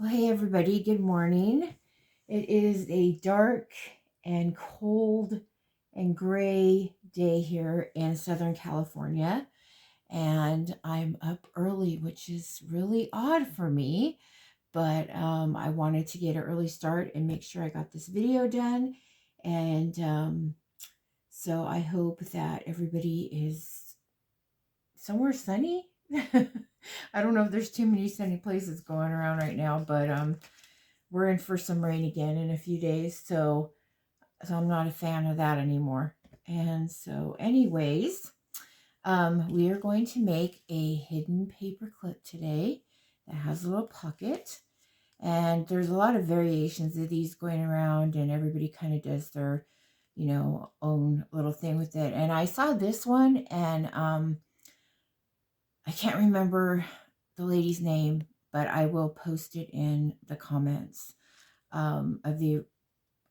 Well, hey everybody, good morning. It is a dark and cold and gray day here in Southern California, and I'm up early, which is really odd for me, but I wanted to get an early start and make sure I got this video done, and so I hope that everybody is somewhere sunny. I don't know if there's too many sunny places going around right now, but we're in for some rain again in a few days, so I'm not a fan of that anymore. And so anyways, we are going to make a hidden paper clip today that has a little pocket, and there's a lot of variations of these going around, and everybody kind of does their own little thing with it. And I saw this one, and I can't remember the lady's name, but I will post it in the comments of the,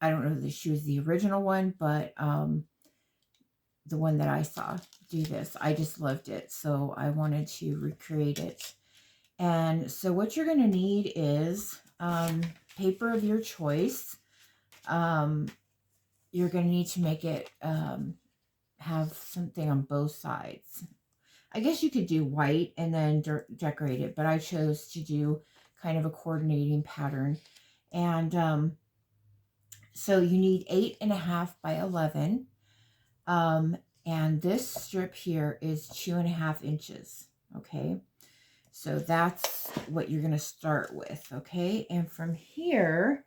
I don't know if she was the original one, but the one that I saw do this. I just loved it, so I wanted to recreate it. And so what you're going to need is paper of your choice. You're going to need to make it have something on both sides. I guess you could do white and then decorate it, but I chose to do kind of a coordinating pattern. And so you need 8.5 by 11. And this strip here is 2.5 inches. Okay. So that's what you're going to start with. Okay. And from here,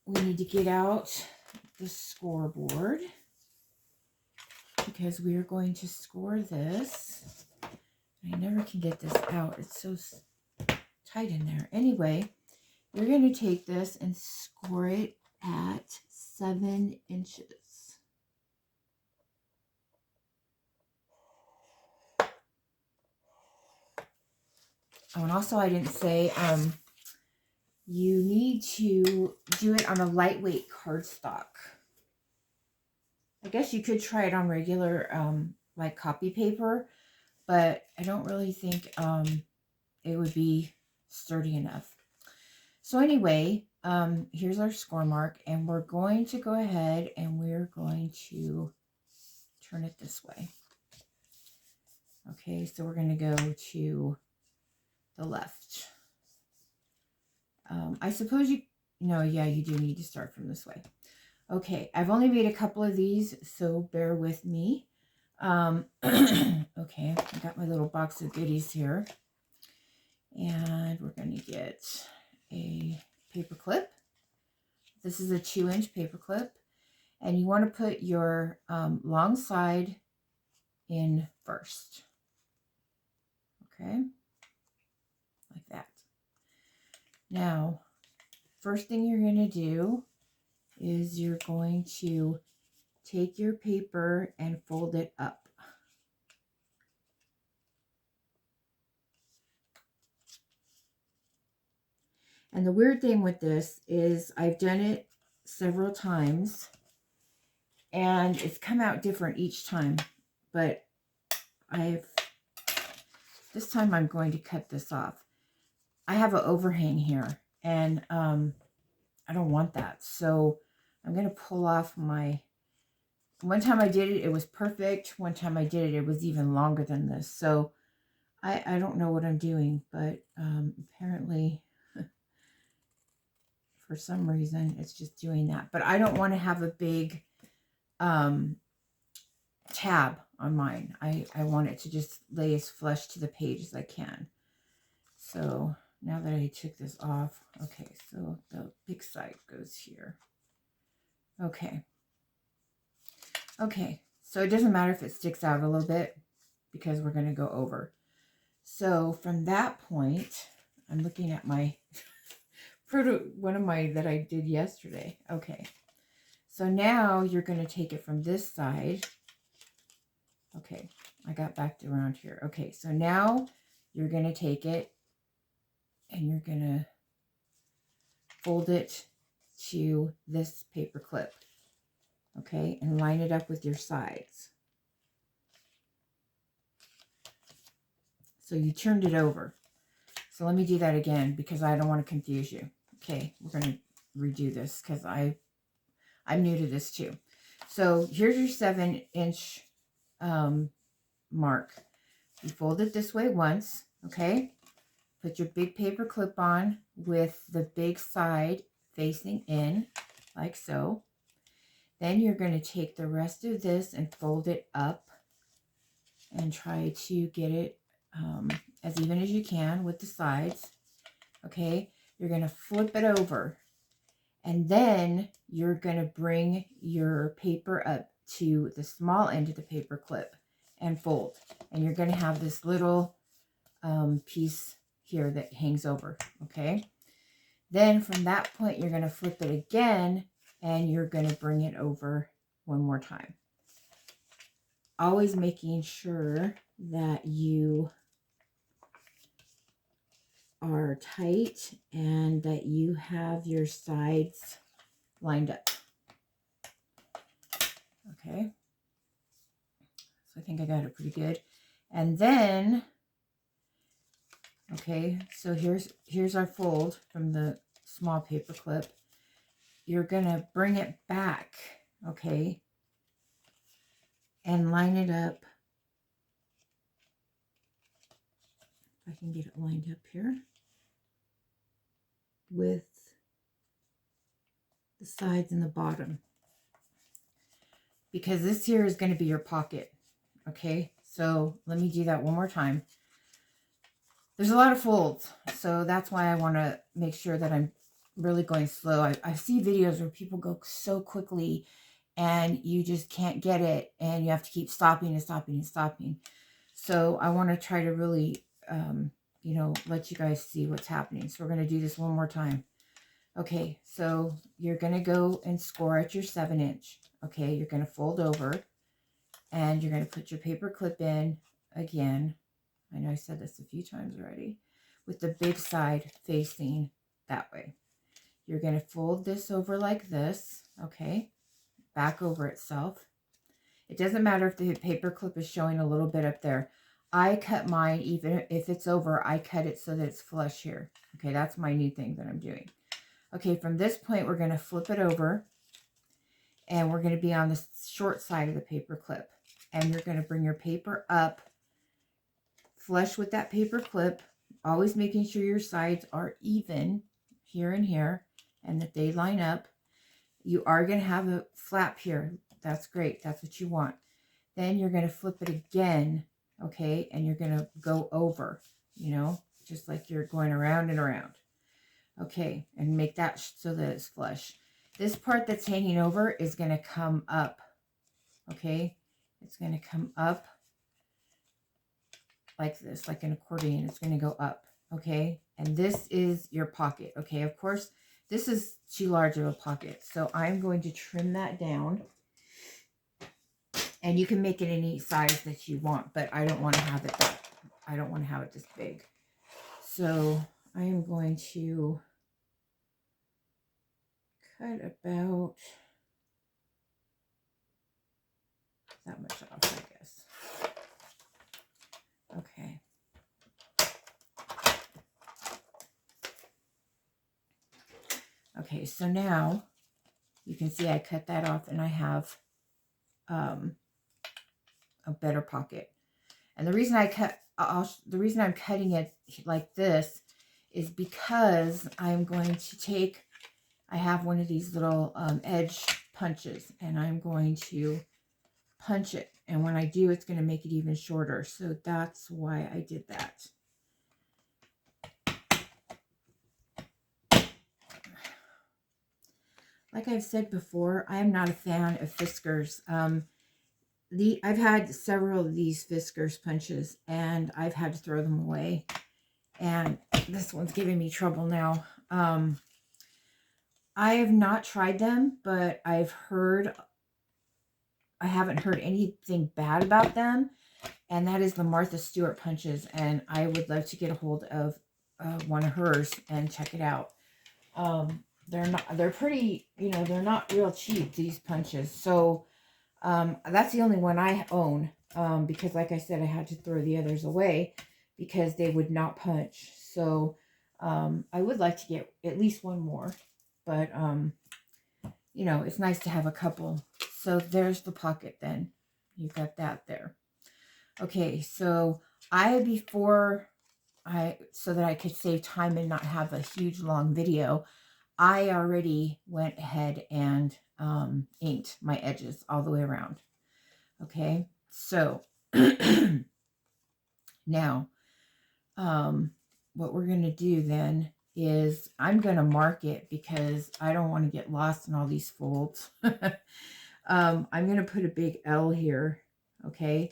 we need to get out the scoreboard, because we are going to score this. I never can get this out. It's so tight in there. Anyway, you're going to take this and score it at 7 inches. Oh, and also I didn't say, you need to do it on a lightweight cardstock. I guess you could try it on regular, like copy paper, but I don't really think it would be sturdy enough. So anyway, here's our score mark, and we're going to go ahead and we're going to turn it this way. Okay, so we're going to go to the left. I suppose you do need to start from this way. Okay, I've only made a couple of these, so bear with me. Okay, I got my little box of goodies here. And we're going to get a paper clip. This is a 2-inch paper clip. And you want to put your long side in first. Okay, like that. Now, first thing you're going to do is you're going to take your paper and fold it up. And the weird thing with this is I've done it several times and it's come out different each time, but this time I'm going to cut this off. I have an overhang here, and I don't want that, so I'm going to pull off my, one time I did it, it was perfect. One time I did it, it was even longer than this. So I don't know what I'm doing, but apparently for some reason it's just doing that. But I don't want to have a big tab on mine. I want it to just lay as flush to the page as I can. So now that I took this off, okay, so the big side goes here. Okay, so it doesn't matter if it sticks out a little bit because we're going to go over. So from that point, I'm looking at my one of my that I did yesterday. Okay, so now you're going to take it from this side. Okay, I got back around here. Okay, so now you're going to take it and you're going to fold it to this paper clip. Okay, and line it up with your sides. So you turned it over. So let me do that again because I don't want to confuse you. Okay, we're going to redo this because I'm new to this too. So here's your 7-inch mark. You fold it this way once, okay? Put your big paper clip on with the big side facing in, like so. Then you're going to take the rest of this and fold it up and try to get it as even as you can with the sides, okay? You're going to flip it over, and then you're going to bring your paper up to the small end of the paper clip and fold. And you're going to have this little piece here that hangs over, okay? Then from that point, you're going to flip it again, and you're going to bring it over one more time. Always making sure that you are tight and that you have your sides lined up. Okay. So I think I got it pretty good. And then, okay, so here's our fold from the small paper clip. You're going to bring it back, okay, and line it up. If I can get it lined up here with the sides and the bottom, because this here is going to be your pocket. Okay, so let me do that one more time. There's a lot of folds, so that's why I want to make sure that I'm really going slow. I see videos where people go so quickly and you just can't get it, and you have to keep stopping and stopping and stopping. So I want to try to really, you know, let you guys see what's happening. So we're going to do this one more time. Okay, so you're going to go and score at your 7-inch. Okay, you're going to fold over, and you're going to put your paper clip in again. I know I said this a few times already. With the big side facing that way. You're going to fold this over like this, okay? Back over itself. It doesn't matter if the paper clip is showing a little bit up there. I cut mine, even if it's over, I cut it so that it's flush here. Okay, that's my new thing that I'm doing. Okay, from this point, we're going to flip it over, and we're going to be on the short side of the paper clip. And you're going to bring your paper up flush with that paper clip, always making sure your sides are even here and here and that they line up. You are going to have a flap here. That's great. That's what you want. Then you're going to flip it again, okay? And you're going to go over, you know, just like you're going around and around. Okay, and make that so that it's flush. This part that's hanging over is going to come up, okay? It's going to come up like this, like an accordion. It's going to go up, okay? And this is your pocket, okay? Of course, this is too large of a pocket, so I'm going to trim that down. And you can make it any size that you want, but I don't want to have it this big. So I am going to cut about that much off, I guess. Okay. Okay, so now you can see I cut that off and I have a better pocket. And the reason I'm cutting it like this is because I'm going to take, I have one of these little edge punches, and I'm going to punch it. And when I do, it's going to make it even shorter. So that's why I did that. Like I've said before, I am not a fan of Fiskars. I've had several of these Fiskars punches, and I've had to throw them away. And this one's giving me trouble now. I have not tried them, but I haven't heard anything bad about them. And that is the Martha Stewart punches. And I would love to get a hold of one of hers and check it out. They're pretty, you know, they're not real cheap, these punches. So that's the only one I own, because like I said, I had to throw the others away because they would not punch. So I would like to get at least one more, but you know, it's nice to have a couple. So there's the pocket then. You've got that there. Okay, so so that I could save time and not have a huge long video, I already went ahead and inked my edges all the way around. Okay, so now what we're going to do then is I'm going to mark it because I don't want to get lost in all these folds. I'm going to put a big L here, okay?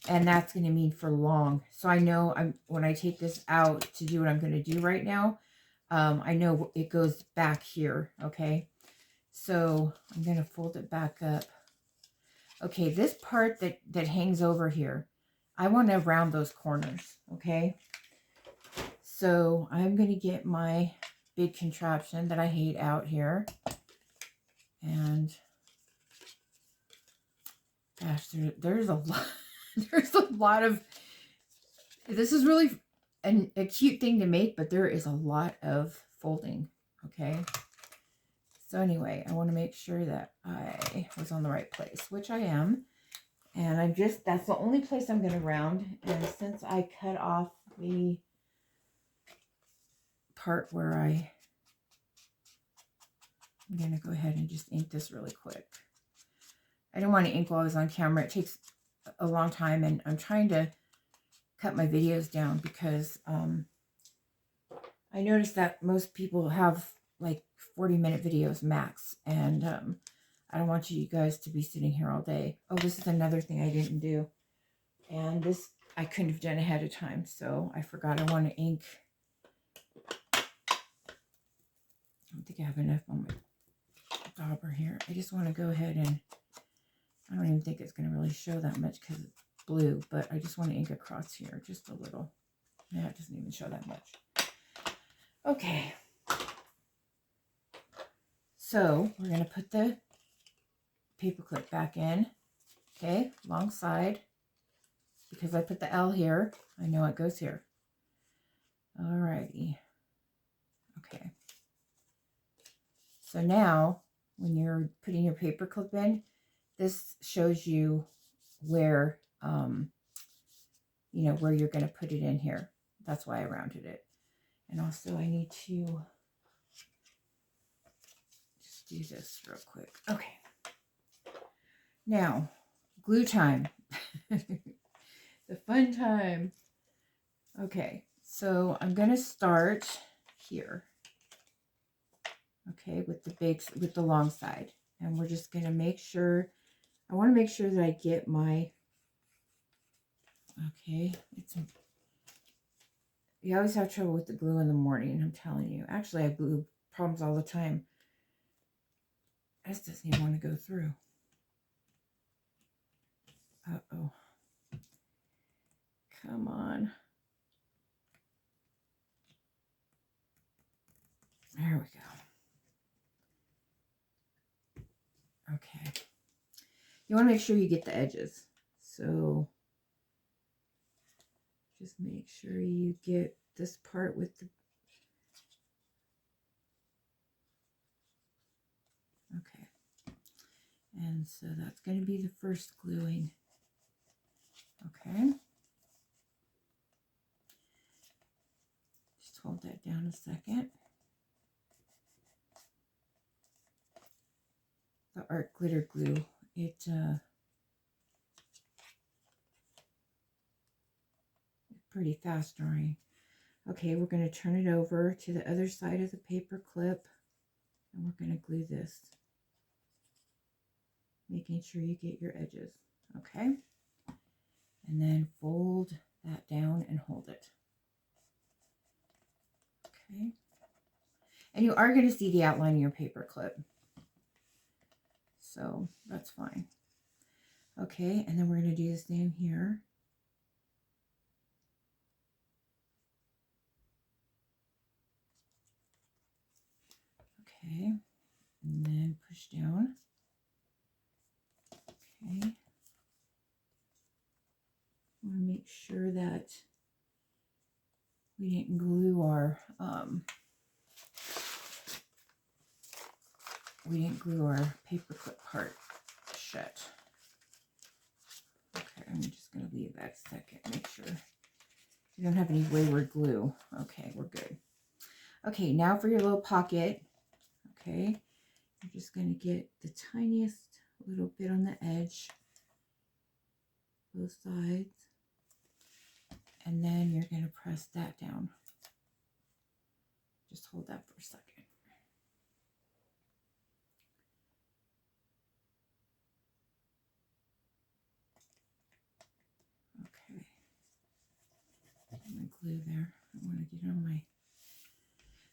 And that's going to mean for long. So I know when I take this out to do what I'm going to do right now, I know it goes back here, okay? So I'm going to fold it back up. Okay, this part that hangs over here, I want to round those corners, okay? So I'm going to get my big contraption that I hate out here. And gosh, there's a lot. There's a lot of, this is really a cute thing to make, but there is a lot of folding, okay? So anyway, I want to make sure that I was on the right place, which I am. And that's the only place I'm going to round. And since I cut off the part where I'm going to go ahead and just ink this really quick. I don't want to ink while I was on camera. It takes a long time, and I'm trying to cut my videos down because I noticed that most people have like 40-minute videos max, and I don't want you guys to be sitting here all day. Oh, this is another thing I didn't do, and this I couldn't have done ahead of time, so I forgot I want to ink. I don't think I have enough on my dauber here. I just want to go ahead and, I don't even think it's going to really show that much because it's blue, but I just want to ink across here just a little. Yeah, it doesn't even show that much. Okay. So we're going to put the paper clip back in. Okay, long side. Because I put the L here, I know it goes here. Alrighty. Okay. So now, when you're putting your paper clip in, this shows you where, you know, where you're going to put it in here. That's why I rounded it. And also I need to just do this real quick. Okay. Now, glue time. The fun time. Okay, so I'm going to start here. Okay, with the long side. And we're just going to make sure, I want to make sure that I get my, okay, you always have trouble with the glue in the morning, I'm telling you. Actually, I have glue problems all the time. This doesn't even want to go through. Uh-oh. Come on. There we go. Okay. You want to make sure you get the edges. So just make sure you get this part with the, okay. And so that's going to be the first gluing. Okay. Just hold that down a second. The art glitter glue, it's pretty fast drying. Okay, we're going to turn it over to the other side of the paper clip, and we're going to glue this, making sure you get your edges. Okay, and then fold that down and hold it. Okay, and you are going to see the outline of your paper clip, so that's fine. Okay, and then we're going to do the same here. Okay, and then push down. Okay, I want to make sure that we didn't glue our paperclip part shut. Okay, I'm just going to leave that a second. Make sure you don't have any wayward glue. Okay, we're good. Okay, now for your little pocket. Okay, I'm just going to get the tiniest little bit on the edge, both sides, and then you're going to press that down. Just hold that for a second. Okay, my glue there. I want to get on my...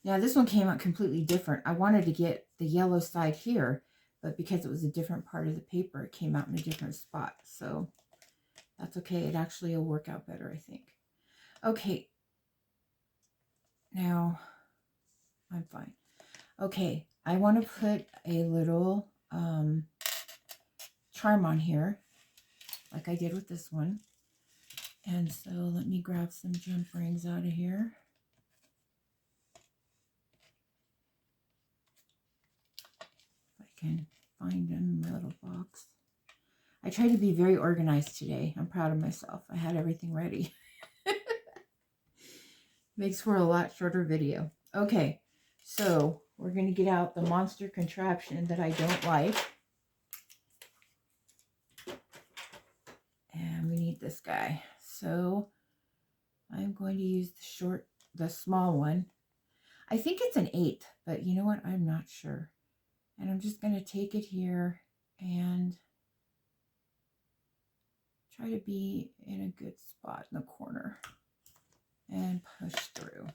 Now this one came out completely different. I wanted to get the yellow side here, but because it was a different part of the paper, it came out in a different spot. So that's okay. It actually will work out better, I think. Okay. Now I'm fine. Okay. I want to put a little charm on here, like I did with this one. And so let me grab some jump rings out of here. If I can find them in my little box. I tried to be very organized today. I'm proud of myself. I had everything ready. Makes for a lot shorter video. Okay, so we're going to get out the monster contraption that I don't like. And we need this guy. So I'm going to use the small one. I think it's an 1/8, but you know what? I'm not sure. And I'm just going to take it here and try to be in a good spot in the corner and push through.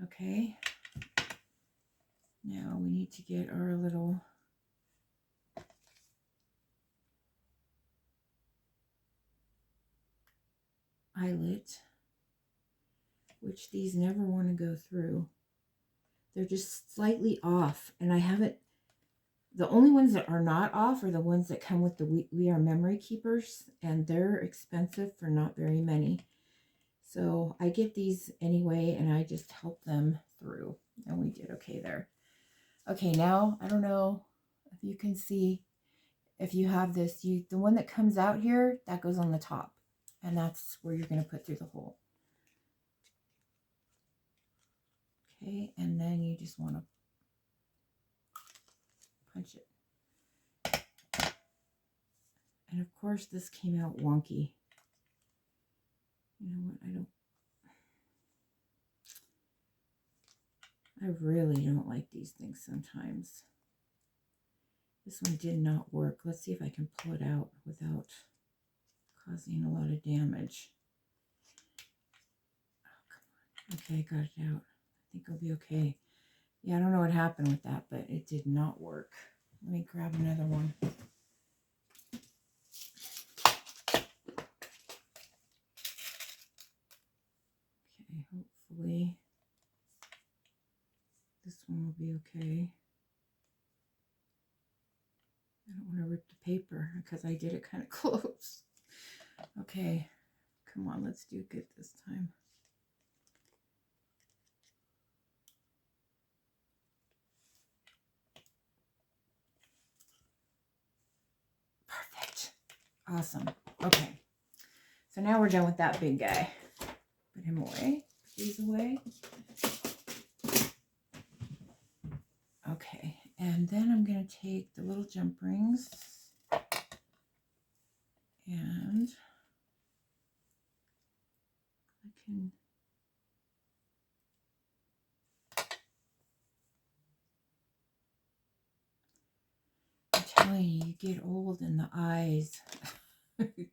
Okay. Now we need to get our little eyelet, which these never want to go through. They're just slightly off, and I haven't... The only ones that are not off are the ones that come with the We Are Memory Keepers, and they're expensive for not very many. So I get these anyway, and I just help them through. And we did okay there. Okay, now, I don't know if you can see, if you have this, the one that comes out here, that goes on the top. And that's where you're going to put through the hole. Okay, and then you just want to punch it. And of course, this came out wonky. You know what? I really don't like these things sometimes. This one did not work. Let's see if I can pull it out without causing a lot of damage. Oh, come on. Okay, got it out. I think it'll be okay. Yeah, I don't know what happened with that, but it did not work. Let me grab another one. Okay, hopefully this one will be okay. I don't want to rip the paper because I did it kind of close. Okay, come on, let's do good this time. Perfect. Awesome. Okay, so now we're done with that big guy. Put him away. Put these away. Okay, and then I'm going to take the little jump rings and I can... I'm telling you, you get old in the eyes. Okay,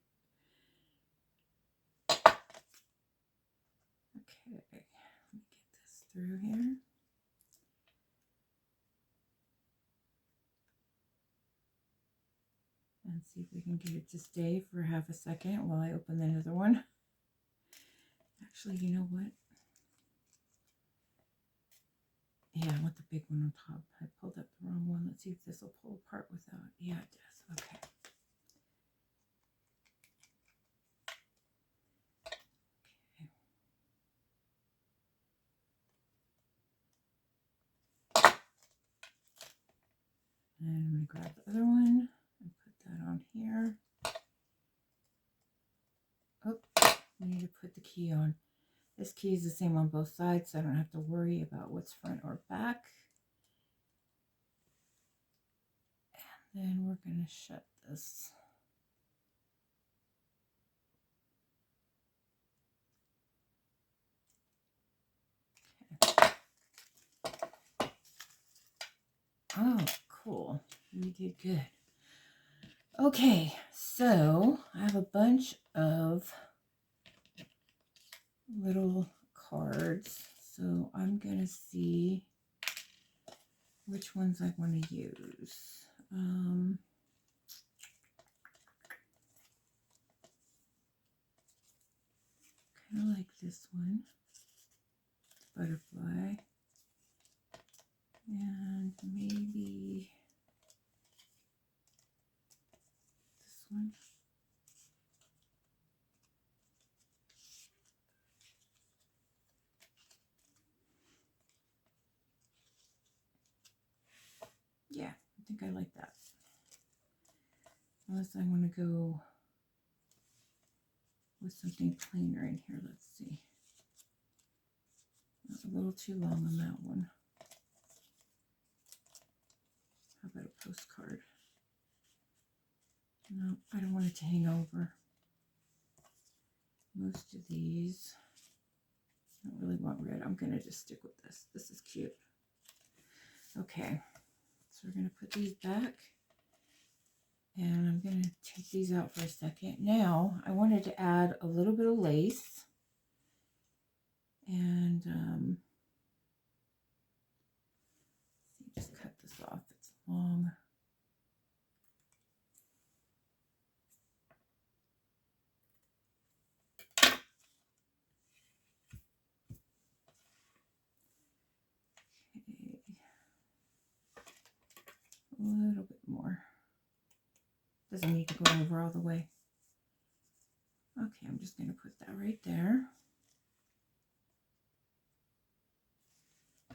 let me get this through here. And see if we can get it to stay for half a second while I open another one. Actually, you know what? Yeah, I want the big one on top. I pulled up the wrong one. Let's see if this will pull apart without... Yeah, it does. Okay. Okay. going to grab the other one and put that on here. Oh, we need to put the key on. This key is the same on both sides, so I don't have to worry about what's front or back. And then we're going to shut this. Okay. Oh, cool. We did good. Okay, so I have a bunch of little cards, so I'm going to see which ones I want to use. Kind of like this one, butterfly, and maybe this one. Yeah, I think I like that. Unless I want to go with something plainer in here. Let's see. That's a little too long on that one. How about a postcard? No, I don't want it to hang over. Most of these, I don't really want red. I'm going to just stick with this. This is cute. Okay, so we're going to put these back. And I'm going to take these out for a second. Now, I wanted to add a little bit of lace. And just cut this off. It's long. Okay. A little bit more. Doesn't need to go over all the way. Okay, I'm just going to put that right there. A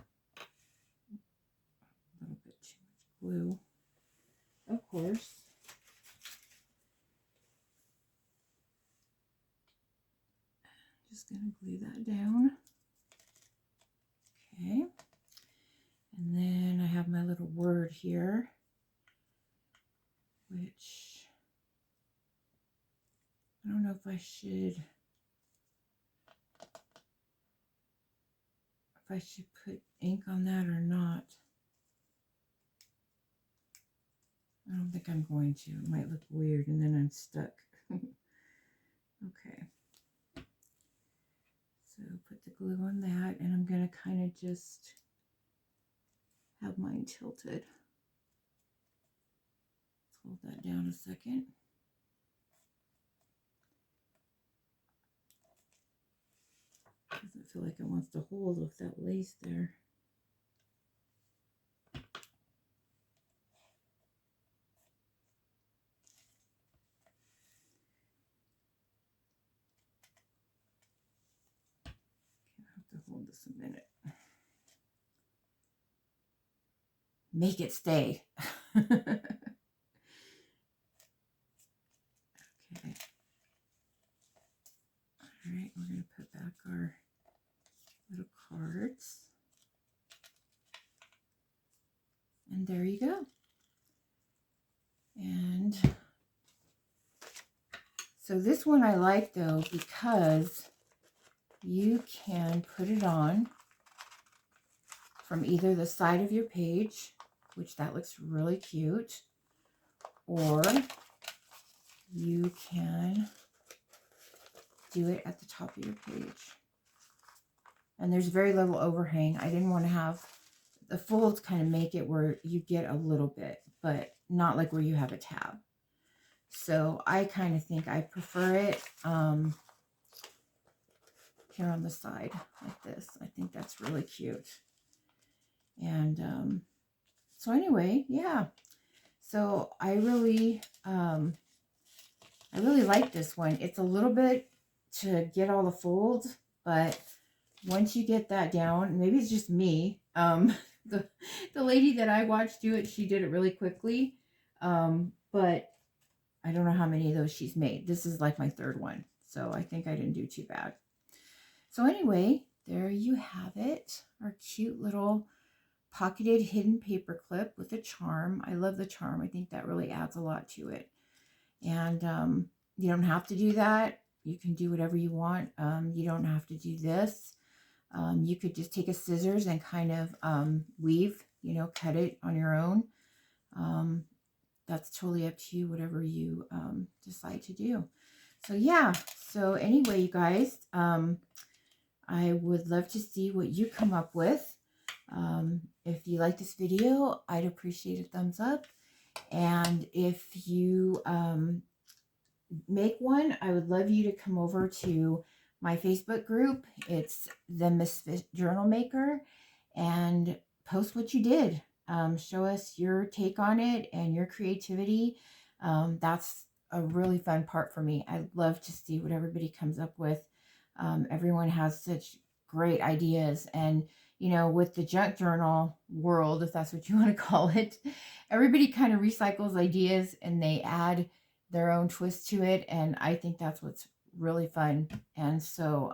little bit too much glue, of course. Just going to glue that down. Okay. And then I have my little word here, which I don't know if I should put ink on that or not. I don't think I'm going to. It might look weird and then I'm stuck. Okay. So put the glue on that, and I'm going to kind of just have mine tilted. Let's hold that down a second. Doesn't feel like it wants to hold with that lace there. I have to hold this a minute. Make it stay. Okay. All right, we're going to put back our little cards. And there you go. And so this one I like though, because you can put it on from either the side of your page, which that looks really cute, or you can do it at the top of your page. And there's very little overhang. I didn't want to have the folds kind of make it where you get a little bit, but not like where you have a tab. So I kind of think I prefer it here on the side like this. I think that's really cute. And so anyway, yeah. So I really like this one. It's a little bit to get all the folds, but once you get that down, maybe it's just me, the, the lady that I watched do it, she did it really quickly. But I don't know how many of those she's made. This is like my third one. So I think I didn't do too bad. So anyway, there you have it. Our cute little pocketed hidden paper clip with a charm. I love the charm. I think that really adds a lot to it. And you don't have to do that. You can do whatever you want. You don't have to do this. You could just take a scissors and kind of weave, cut it on your own. That's totally up to you, whatever you decide to do. So yeah, so anyway, you guys, I would love to see what you come up with. If you like this video, I'd appreciate a thumbs up. And if you make one, I would love you to come over to my Facebook group. It's the Misfit Journal Maker, and post what you did. Show us your take on it and your creativity. That's a really fun part for me. I love to see what everybody comes up with. Everyone has such great ideas, and with the junk journal world, if that's what you want to call it, everybody kind of recycles ideas and they add their own twist to it, and I think that's what's really fun. And so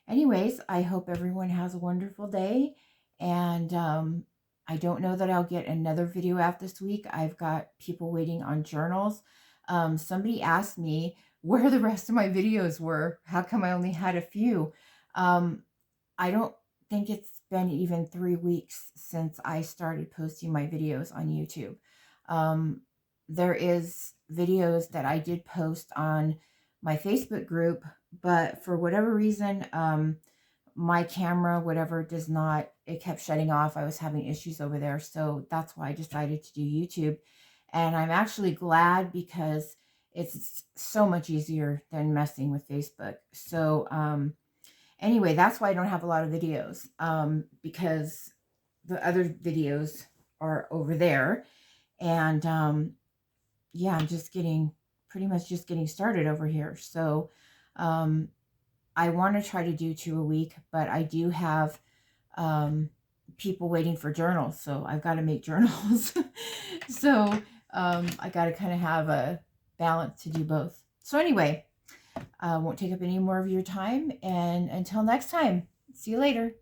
anyways, I hope everyone has a wonderful day, and I don't know that I'll get another video out this week. I've got people waiting on journals. Somebody asked me where the rest of my videos were. How come I only had a few? I don't think it's been even 3 weeks since I started posting my videos on YouTube. There is videos that I did post on my Facebook group, but for whatever reason, my camera, whatever, it kept shutting off. I was having issues over there. So that's why I decided to do YouTube. And I'm actually glad, because it's so much easier than messing with Facebook. So anyway, that's why I don't have a lot of videos, because the other videos are over there. And yeah, I'm just pretty much just getting started over here. So I want to try to do 2 a week, but I do have people waiting for journals. So I've got to make journals. So I got to kind of have a balance to do both. So anyway, I won't take up any more of your time. And until next time, see you later.